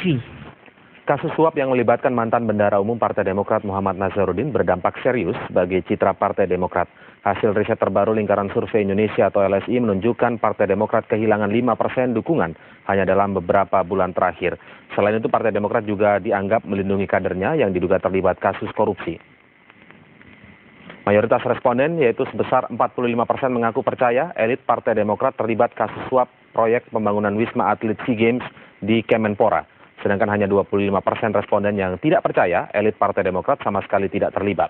korupsi. Kasus suap yang melibatkan mantan Bendahara Umum Partai Demokrat Muhammad Nazarudin berdampak serius bagi citra Partai Demokrat. Hasil riset terbaru Lingkaran Survei Indonesia atau LSI menunjukkan Partai Demokrat kehilangan 5% dukungan hanya dalam beberapa bulan terakhir. Selain itu, Partai Demokrat juga dianggap melindungi kadernya yang diduga terlibat kasus korupsi. Mayoritas responden, yaitu sebesar 45% mengaku percaya elit Partai Demokrat terlibat kasus suap proyek pembangunan Wisma Atlet SEA Games di Kemenpora. Sedangkan hanya 25% responden yang tidak percaya elit Partai Demokrat sama sekali tidak terlibat.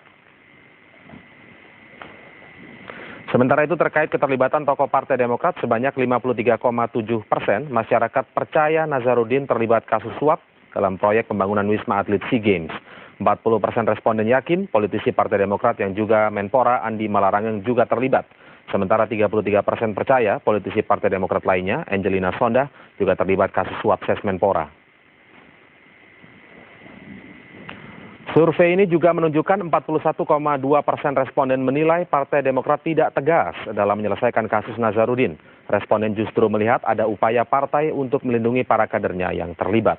Sementara itu terkait keterlibatan tokoh Partai Demokrat, sebanyak 53,7% masyarakat percaya Nazarudin terlibat kasus suap dalam proyek pembangunan Wisma Atlet SEA Games. 40% responden yakin politisi Partai Demokrat yang juga Menpora Andi Malarangeng juga terlibat. Sementara 33% percaya politisi Partai Demokrat lainnya, Angelina Sondah, juga terlibat kasus suap Sesmenpora. Survei ini juga menunjukkan 41,2% responden menilai Partai Demokrat tidak tegas dalam menyelesaikan kasus Nazarudin. Responden justru melihat ada upaya partai untuk melindungi para kadernya yang terlibat.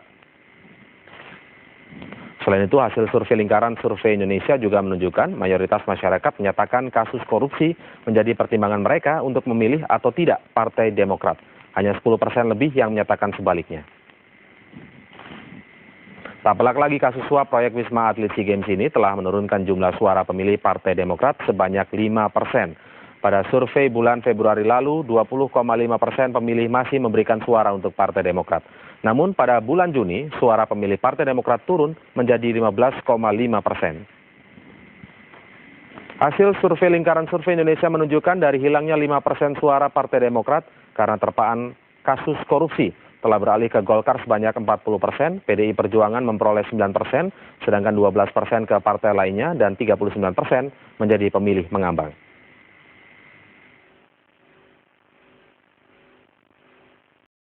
Selain itu, hasil survei Lingkaran Survei Indonesia juga menunjukkan mayoritas masyarakat menyatakan kasus korupsi menjadi pertimbangan mereka untuk memilih atau tidak Partai Demokrat. Hanya 10% lebih yang menyatakan sebaliknya. Tak pelak lagi, kasus suap proyek Wisma Atlet SEA Games ini telah menurunkan jumlah suara pemilih Partai Demokrat sebanyak 5%. Pada survei bulan Februari lalu, 20,5% pemilih masih memberikan suara untuk Partai Demokrat. Namun pada bulan Juni, suara pemilih Partai Demokrat turun menjadi 15,5%. Hasil survei Lingkaran Survei Indonesia menunjukkan dari hilangnya 5% suara Partai Demokrat karena terpaan kasus korupsi, telah beralih ke Golkar sebanyak 40%, PDI Perjuangan memperoleh 9%, sedangkan 12% ke partai lainnya dan 39% menjadi pemilih mengambang.